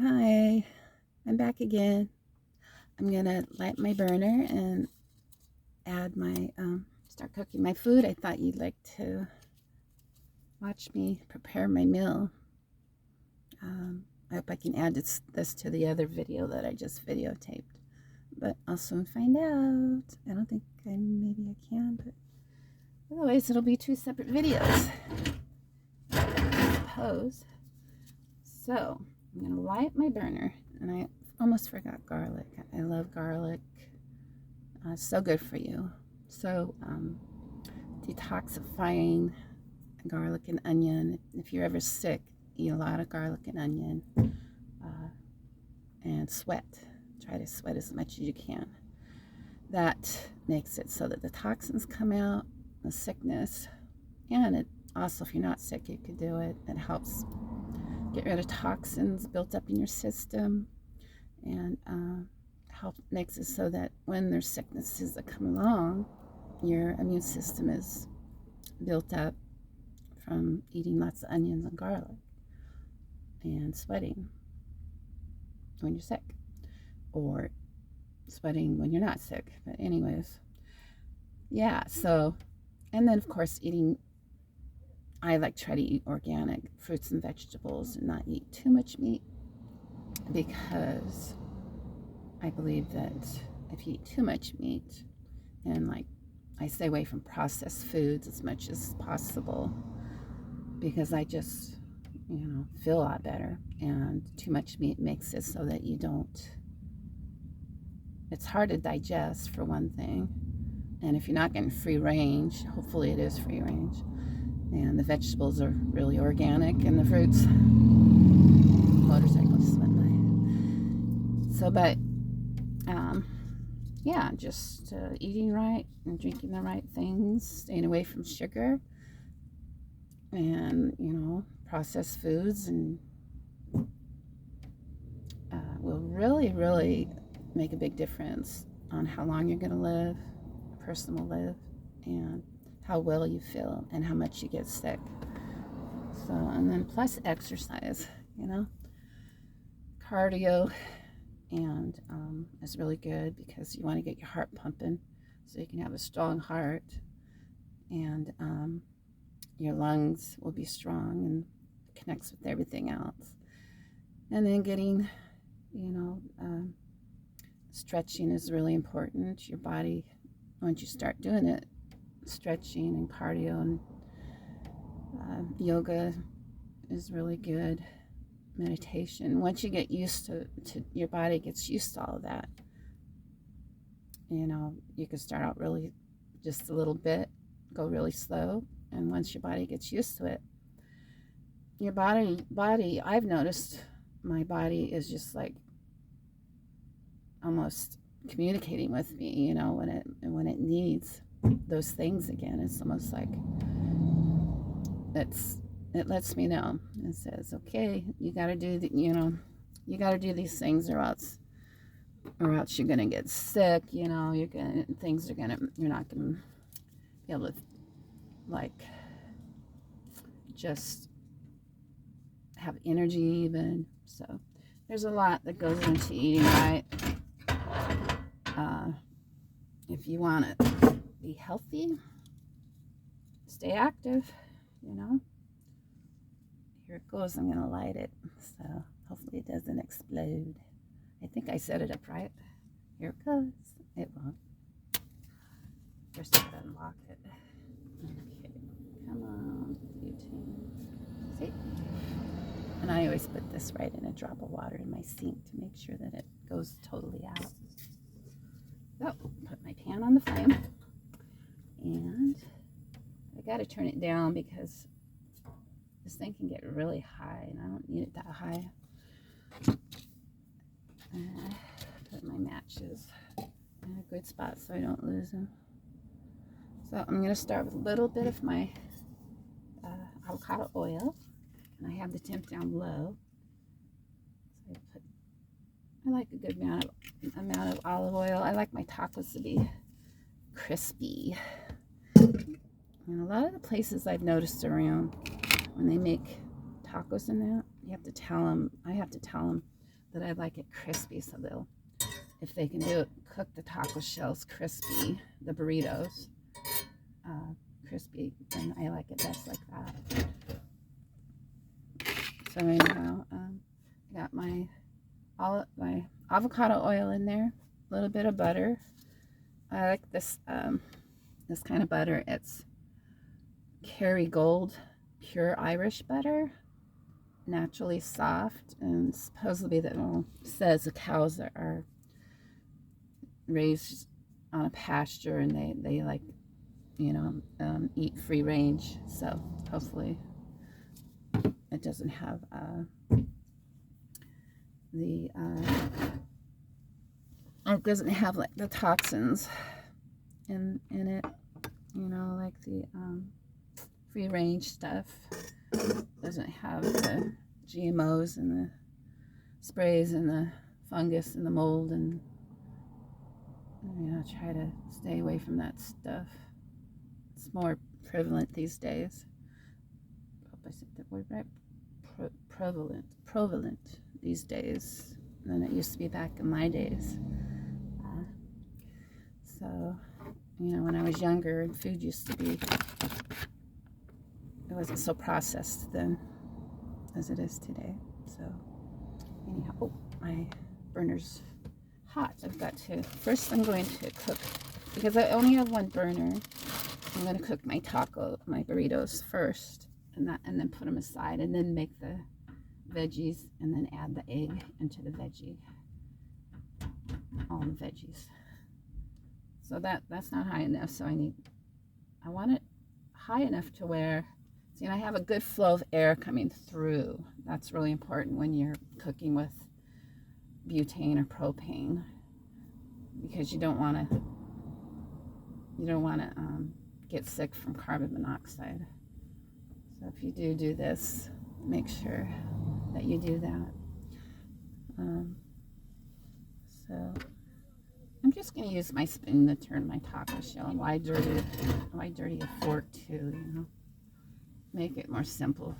Hi, I'm back again. I'm gonna light my burner and add start cooking my food. I thought you'd like to watch me prepare my meal. I hope I can add this to the other video that I just videotaped, but I'll soon find out. I don't think maybe I can, but otherwise it'll be two separate videos, I suppose. So I'm gonna light my burner, and I almost forgot garlic. I love garlic. So good for you. So detoxifying. Garlic and onion. If you're ever sick, eat a lot of garlic and onion, and sweat. Try to sweat as much as you can. That makes it so that the toxins come out, the sickness, and it also, if you're not sick, you could do it. It helps get rid of toxins built up in your system, and makes it so that when there's sicknesses that come along, your immune system is built up from eating lots of onions and garlic and sweating when you're sick, or sweating when you're not sick. But anyways, yeah, so, and then of course I like try to eat organic fruits and vegetables and not eat too much meat, because I believe that if you eat too much meat, and like I stay away from processed foods as much as possible, because I just, feel a lot better. And too much meat makes it so that it's hard to digest, for one thing. And if you're not getting free range, hopefully it is free range. And the vegetables are really organic, and the fruits. Motorcycle just went by. So, but, yeah, just eating right and drinking the right things, staying away from sugar and, processed foods, and will really, really make a big difference on how long you're going to live, a person will live, and how well you feel, and how much you get sick. So, and then plus exercise, cardio, and is really good, because you want to get your heart pumping so you can have a strong heart, and your lungs will be strong and connects with everything else. And then getting, stretching is really important. Your body, once you start doing it, stretching and cardio and yoga is really good. Meditation, once you get used to your body gets used to all of that, you can start out really just a little bit, go really slow, and once your body gets used to it, your body I've noticed my body is just like almost communicating with me, when it needs those things again. It's almost like it lets me know. It says, okay, you got to do you got to do these things, or else you're gonna get sick. You're not gonna be able to, like, just have energy even. So there's a lot that goes into eating right. If you want to be healthy, stay active, Here it goes. I'm gonna light it, so hopefully it doesn't explode. I think I set it up right. Here it goes. It won't. First I gotta unlock it. Okay, come on, butane. See? And I always put this right in a drop of water in my sink to make sure that it goes totally out. So, put my pan on the flame, and I gotta turn it down because this thing can get really high, and I don't need it that high. Put my matches in a good spot so I don't lose them. So I'm going to start with a little bit of my avocado oil, and I have the temp down low. So I like a good amount of olive oil. I like my tacos to be crispy. And a lot of the places I've noticed around, when they make tacos in that, I have to tell them that I like it crispy, so they'll, if they can do it, cook the taco shells crispy, the burritos crispy, and I like it best like that. So anyhow, I got my avocado oil in there, a little bit of butter. I like this this kind of butter. It's Kerrygold pure Irish butter, naturally soft, and supposedly that says the cows are raised on a pasture and they like, you know, eat free range, so hopefully it doesn't have it doesn't have like the toxins in it, you know, like the free range stuff. Doesn't have the GMOs and the sprays and the fungus and the mold, and you know, try to stay away from that stuff. It's more prevalent these days. I hope I said that word right. Prevalent these days than it used to be back in my days. So, you know, when I was younger, food used to be, it wasn't so processed then as it is today. So, anyhow, oh, my burner's hot. I've got to, first I'm going to cook, because I only have one burner, I'm going to cook my burritos first, and then put them aside, and then make the veggies, and then add the egg into the veggie, all the veggies. So that's not high enough, so I want it high enough to where, see, and I have a good flow of air coming through. That's really important when you're cooking with butane or propane, because you don't want to get sick from carbon monoxide. So if you do this, make sure that you do that. So I'm just going to use my spoon to turn my taco shell. Why dirty a fork too, you know? Make it more simple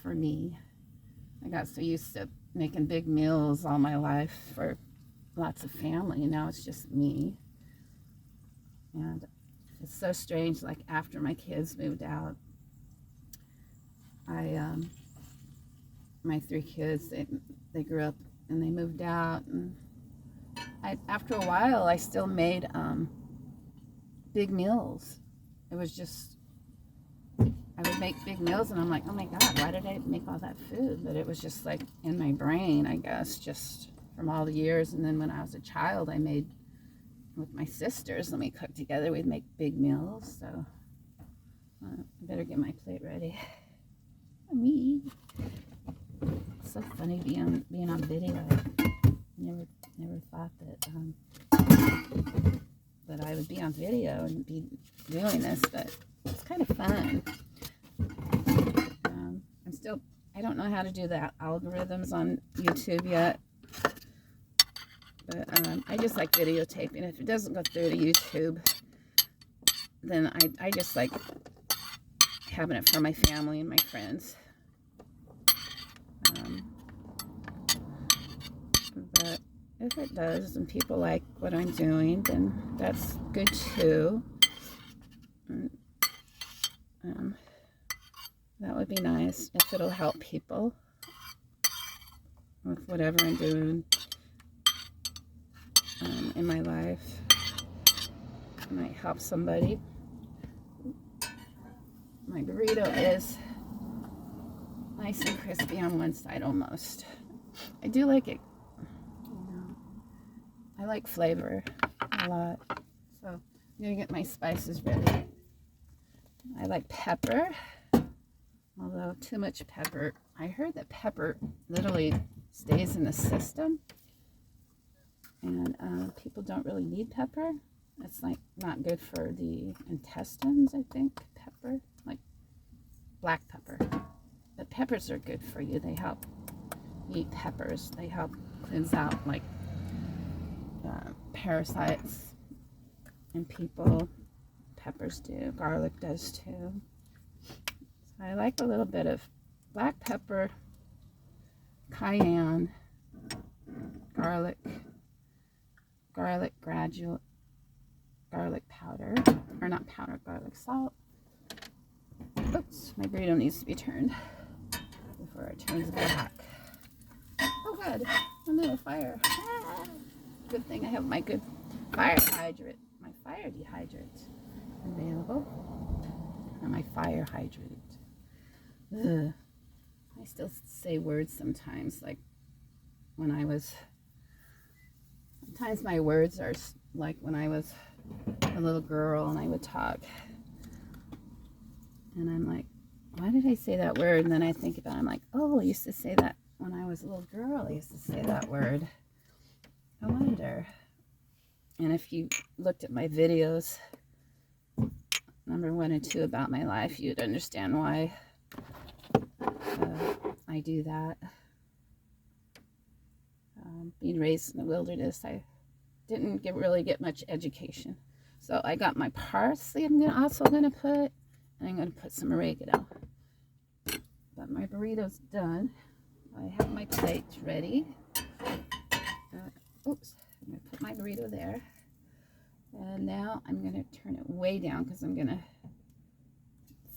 for me. I got so used to making big meals all my life for lots of family, and now it's just me. And it's so strange, like after my kids moved out, my 3 kids, they grew up and they moved out, and after a while I still made big meals. It was just, I would make big meals and I'm like, oh my God, why did I make all that food? But it was just like in my brain, I guess, just from all the years. And then when I was a child, I made with my sisters, and we cooked together. We'd make big meals. So I better get my plate ready. Me. It's so funny being on video. Never thought that I would be on video and be doing this, but it's kind of fun. I don't know how to do the algorithms on YouTube yet, but I just like videotaping. If it doesn't go through to YouTube, then I just like having it for my family and my friends. But if it does and people like what I'm doing, then that's good too. That would be nice if it'll help people with whatever I'm doing in my life. It might help somebody. My burrito is nice and crispy on one side almost. I do like it. I like flavor a lot. So I'm gonna get my spices ready. I like pepper, although too much pepper. I heard that pepper literally stays in the system, and people don't really need pepper. It's like not good for the intestines, I think, pepper, like black pepper. But peppers are good for you. They help you eat peppers. They help cleanse out like parasites in people. Peppers do. Garlic does too. So I like a little bit of black pepper cayenne, garlic graduate, garlic powder, or not powder, garlic salt. Oops, my burrito needs to be turned before it turns black. Oh good, a little fire. Ah, good thing I have my good fire hydrant, my fire dehydrant available, and my fire hydrant. Ugh. I still say words sometimes, like when I was, sometimes my words are like when I was a little girl and I would talk. And I'm like, why did I say that word? And then I think about it, I'm like, oh, I used to say that when I was a little girl. I used to say that word. I wonder. And if you looked at my videos, number 1 and 2 about my life, you'd understand why I do that. Being raised in the wilderness, I didn't really get much education. So I got my parsley I'm also going to put, and I'm going to put some oregano. But my burrito's done. I have my plate ready. Oops, I'm going to put my burrito there. And now I'm going to turn it way down because I'm going to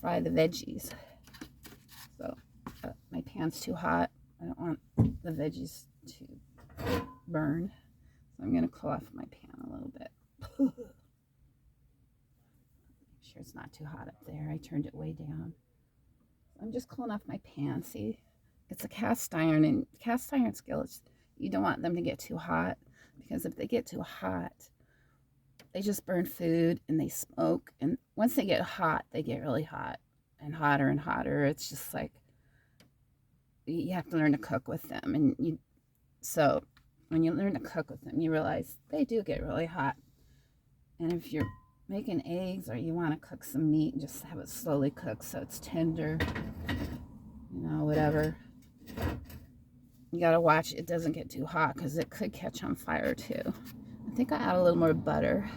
fry the veggies. So my pan's too hot. I don't want the veggies to burn. So I'm going to cool off my pan a little bit. Make sure it's not too hot up there. I turned it way down. I'm just cooling off my pan. See, it's a cast iron, and cast iron skillets, you don't want them to get too hot, because if they get too hot, they just burn food and they smoke. And once they get hot, they get really hot and hotter and hotter. It's just like, you have to learn to cook with them. And so when you learn to cook with them, you realize they do get really hot. And if you're making eggs or you want to cook some meat, just have it slowly cook so it's tender, you know, whatever. You got to watch it doesn't get too hot because it could catch on fire too. I think I add a little more butter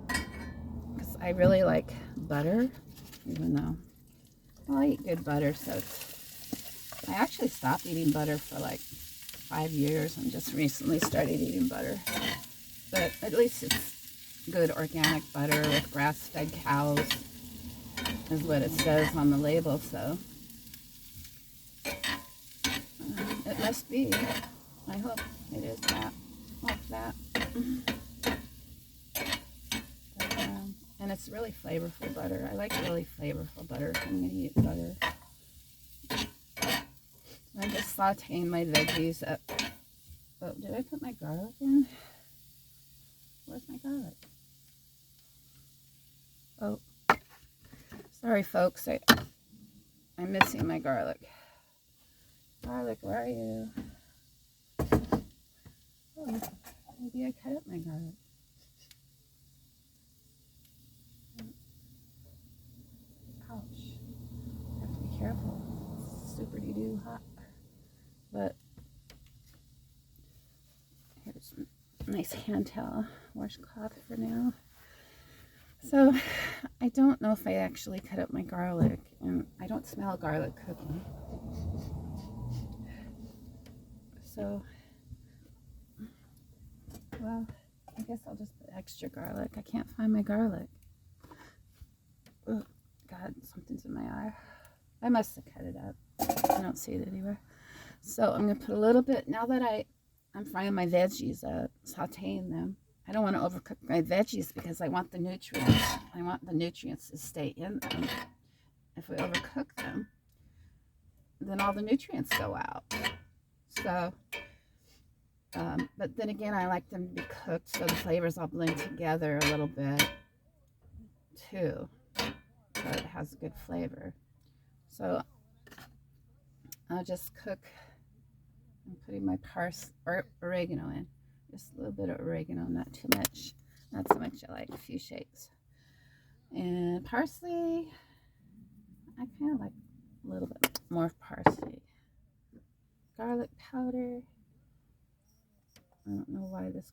because I really like butter, even though, well, I eat good butter. So I actually stopped eating butter for like 5 years and just recently started eating butter. But at least it's good organic butter with grass-fed cows is what it says on the label. So it must be. I hope it is that. Like that. But, and it's really flavorful butter. I like really flavorful butter if I'm going to eat butter. I'm just sauteing my veggies up. Oh, did I put my garlic in? Where's my garlic? Oh, sorry folks, I'm missing my garlic. Garlic, where are you? Oh, maybe I cut up my garlic. Ouch. I have to be careful. It's super doo hot. But here's a nice hand towel, washcloth for now. So I don't know if I actually cut up my garlic, and I don't smell garlic cooking. So, well, I guess I'll just put extra garlic. I can't find my garlic. Oh, God, something's in my eye. I must have cut it up. I don't see it anywhere. So I'm going to put a little bit, now that I'm frying my veggies up, sauteing them. I don't want to overcook my veggies because I want the nutrients. I want the nutrients to stay in them. If we overcook them, then all the nutrients go out. So, but then again, I like them to be cooked so the flavors all blend together a little bit too, so it has a good flavor. So I'll just cook. I'm putting my oregano in. Just a little bit of oregano, not too much. Not so much I like, a few shakes. And parsley, I kind of like a little bit more parsley. Garlic powder. I don't know why this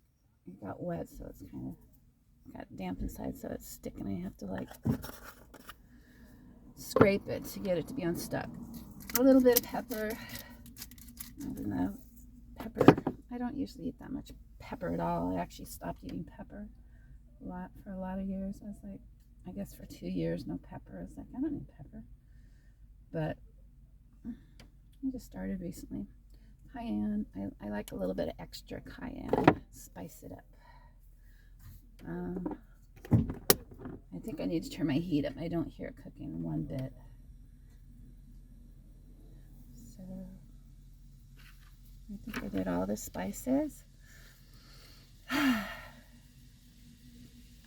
got wet, so it's kind of got damp inside, so it's sticking. I have to like scrape it to get it to be unstuck. A little bit of pepper. And the pepper, I don't usually eat that much pepper at all. I actually stopped eating pepper for a lot of years. I was like, I guess for 2 years, no pepper. I was like, I don't need pepper. But I just started recently. Cayenne, I like a little bit of extra cayenne. Spice it up. I think I need to turn my heat up. I don't hear it cooking one bit. So I think I did all the spices. I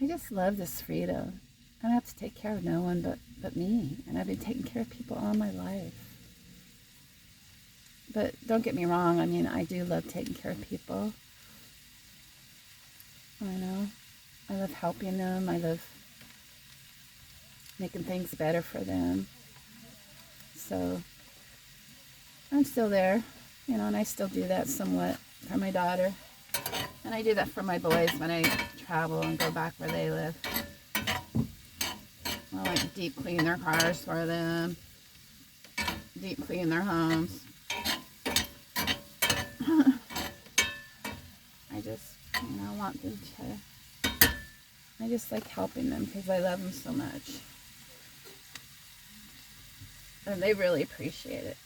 just love this freedom. I don't have to take care of no one but me. And I've been taking care of people all my life. But don't get me wrong, I mean, I do love taking care of people. I know. I love helping them. I love making things better for them. So I'm still there, you know, and I still do that somewhat for my daughter. And I do that for my boys when I travel and go back where they live. I like deep clean their cars for them, deep clean their homes. I just, you know, want them to, I just like helping them because I love them so much. And they really appreciate it.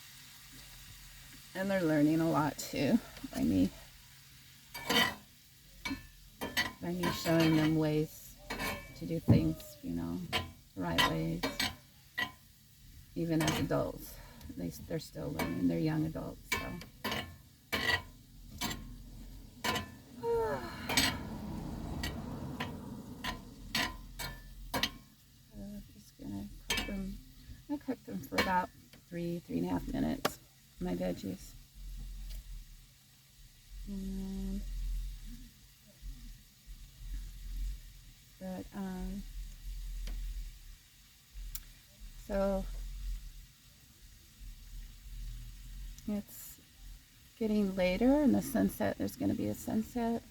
And they're learning a lot too by me. By me showing them ways to do things, you know, the right ways. Even as adults. They're still learning. They're young adults, so. Just gonna cook them. I cooked them for about 3.5 minutes. My veggies. So it's getting later in the sunset. There's going to be a sunset.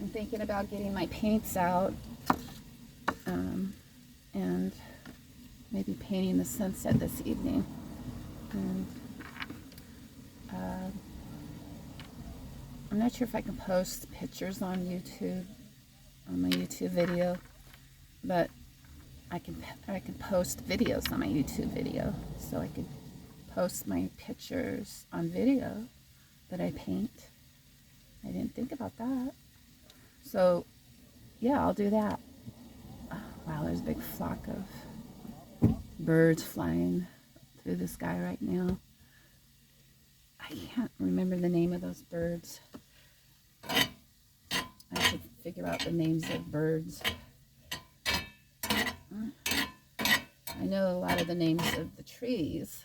I'm thinking about getting my paints out and maybe painting the sunset this evening. And I'm not sure if I can post pictures on YouTube, on my YouTube video, but I can post videos on my YouTube video. So I could post my pictures on video that I paint. I didn't think about that. So yeah, I'll do that. Oh, wow, there's a big flock of birds flying through the sky right now. I can't remember the name of those birds. I should figure out the names of birds. I know a lot of the names of the trees,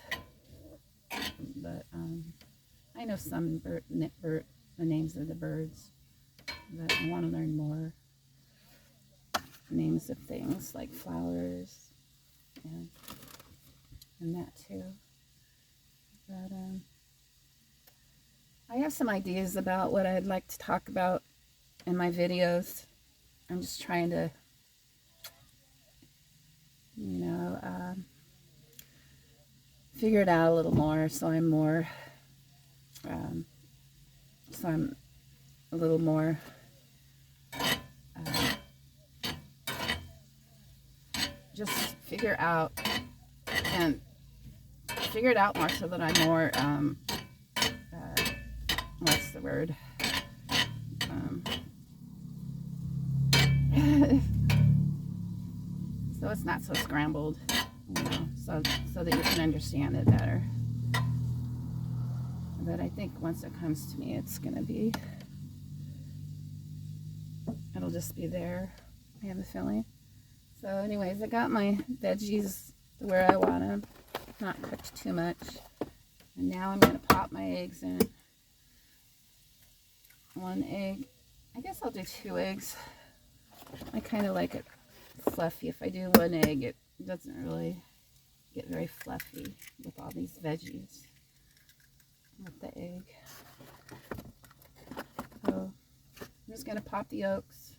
but I know some the names of the birds, but I want to learn more names of things like flowers and that too. But I have some ideas about what I'd like to talk about in my videos. I'm just trying to, you know, figure it out a little more, so I'm more, a little more just figure it out more so that I'm more, what's the word? So it's not so scrambled, you know, so that you can understand it better. But I think once it comes to me, it's going to be, it'll just be there. I have a feeling. So anyways, I got my veggies where I want them, not cooked too much. And now I'm going to pop my eggs in. 1 egg. I guess I'll do 2 eggs. I kind of like it fluffy. If I do 1 egg, it doesn't really get very fluffy with all these veggies with the egg. So I'm just going to pop the yolks.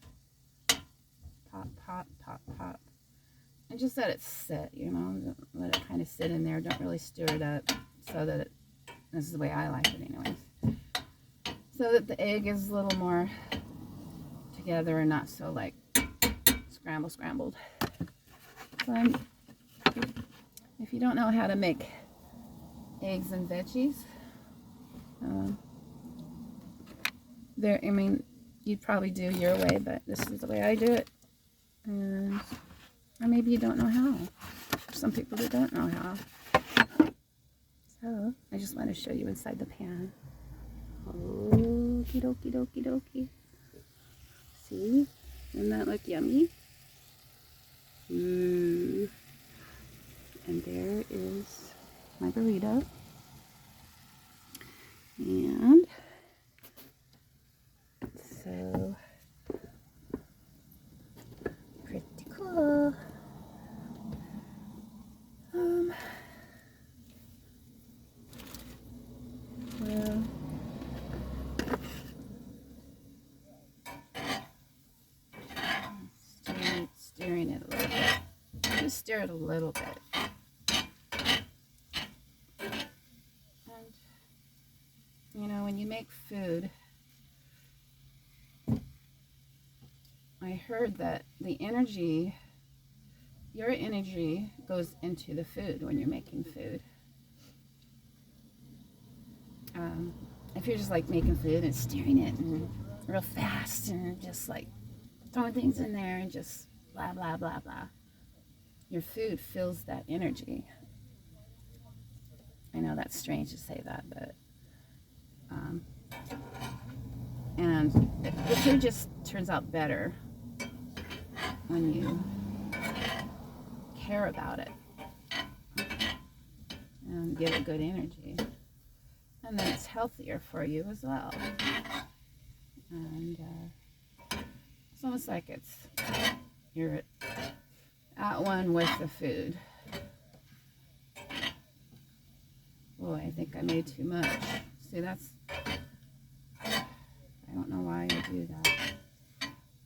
Pop, pop, pop, pop. And just let it sit, you know, let it kind of sit in there. Don't really stir it up so that This is the way I like it anyways. So that the egg is a little more together and not so like scrambled. So if you don't know how to make eggs and veggies, I mean, you'd probably do your way, but this is the way I do it. And or maybe you don't know how. There's some people that don't know how. So I just want to show you inside the pan. Okie dokie dokie dokie. See? Doesn't that look yummy? And there is my burrito. And so pretty cool. Well, stirring it a little bit. Just stir it a little bit. And you know, when you make food, I heard that the energy, your energy goes into the food when you're making food. If you're just like making food and stirring it and real fast and just like throwing things in there and just blah, blah, blah, blah, your food fills that energy. I know that's strange to say that, but and the food just turns out better when you care about it and give it good energy. And then it's healthier for you as well. And it's almost like you're at one with the food. Boy, I think I made too much. See, I don't know why I do that.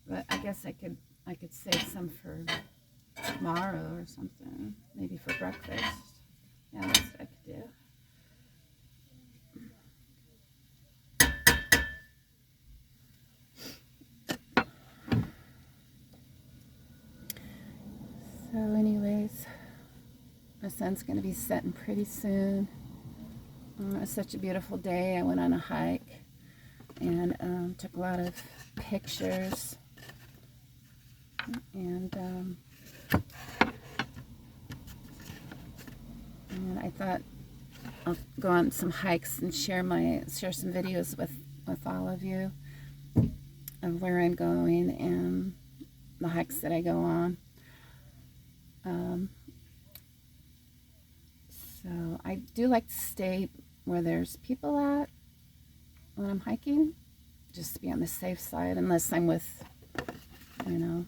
But I guess I could save some for tomorrow or something. Maybe for breakfast. Yeah, that's what I could do. So anyways, the sun's going to be setting pretty soon. It's such a beautiful day. I went on a hike and took a lot of pictures. And I thought I'll go on some hikes and share some videos with all of you of where I'm going and the hikes that I go on. So I do like to stay where there's people at when I'm hiking, just to be on the safe side, unless I'm with, you know,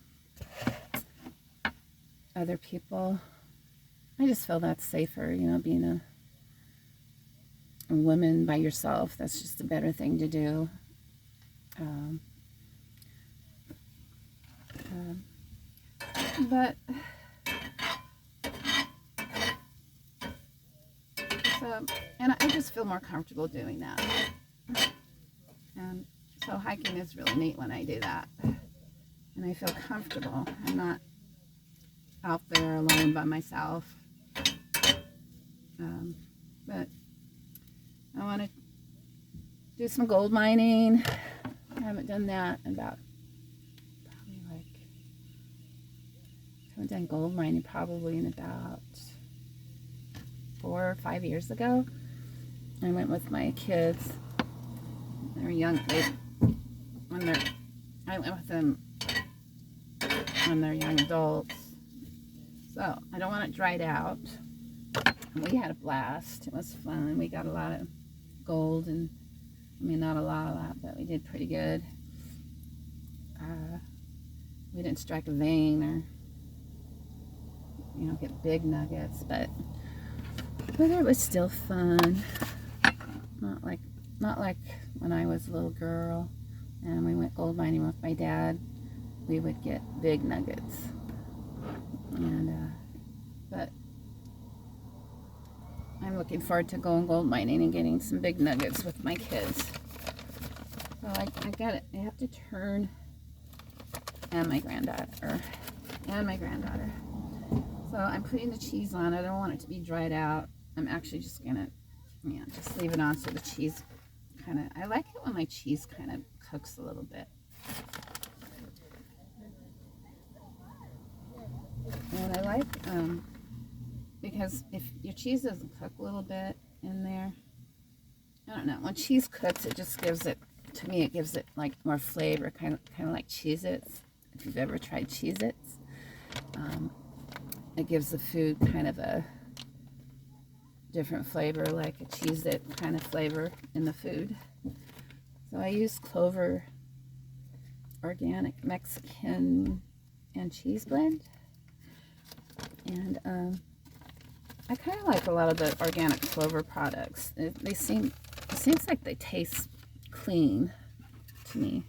other people. I just feel that's safer, you know, being a woman by yourself. That's just a better thing to do. But so, and I just feel more comfortable doing that. And so hiking is really neat when I do that. And I feel comfortable. I'm not out there alone by myself. But I want to do some gold mining. I haven't done that in about I haven't done gold mining probably in about 4 or 5 years ago. I went with my kids. They were young. I went with them when they're young adults. So I don't want it dried out. We had a blast. It was fun. We got a lot of gold, and I mean not a lot, but we did pretty good. We didn't strike a vein or, you know, get big nuggets, but it was still fun. Not like when I was a little girl and we went gold mining with my dad. We would get big nuggets, and but I I'm looking forward to going gold mining and getting some big nuggets with my kids. So I got it. I have to turn, and my granddaughter. So I'm putting the cheese on. I don't want it to be dried out. I'm actually just gonna, just leave it on so the cheese kind of, I like it when my cheese kind of cooks a little bit. And I like, because if your cheese doesn't cook a little bit in there, I don't know, when cheese cooks, it just gives it, to me, it gives it like more flavor, kind of like Cheez-Its. If you've ever tried Cheez-Its, it gives the food kind of a different flavor, like a Cheez-It kind of flavor in the food. So I use Clover Organic Mexican and cheese blend. And I kind of like a lot of the organic Clover products. It seems like they taste clean to me.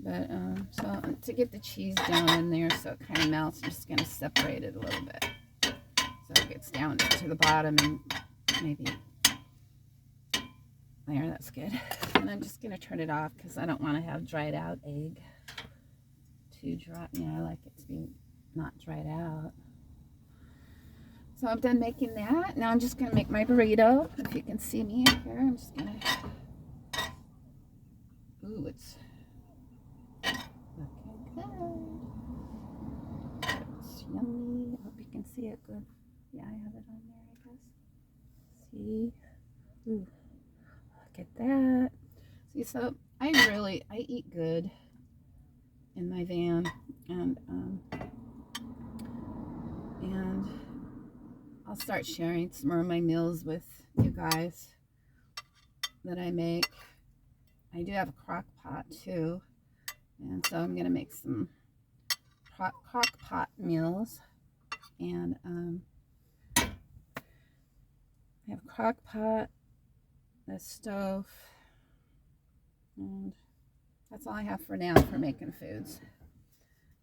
But so to get the cheese down in there so it kind of melts, I'm just going to separate it a little bit so it gets down to the bottom, and maybe there, that's good. And I'm just going to turn it off because I don't want to have dried out egg. Too dry. I like it to be not dried out. So I'm done making that. Now I'm just going to make my burrito. If you can see me in here, I'm just going to... Ooh, it's looking good. It's yummy. I hope you can see it good. Yeah, I have it on there, I guess. See? Ooh, look at that. See, so I eat good in my van, and I'll start sharing some more of my meals with you guys that I make. I do have a crock pot too, and so I'm gonna make some crock pot meals. And I have a crock pot, a stove, and that's all I have for now for making foods.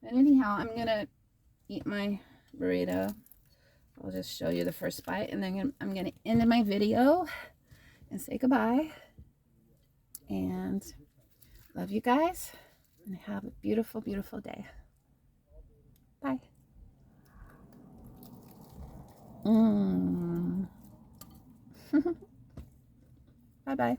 But anyhow, I'm gonna eat my burrito. I'll just show you the first bite, and then I'm going to end my video and say goodbye. And love you guys, and have a beautiful, beautiful day. Bye. Bye-bye.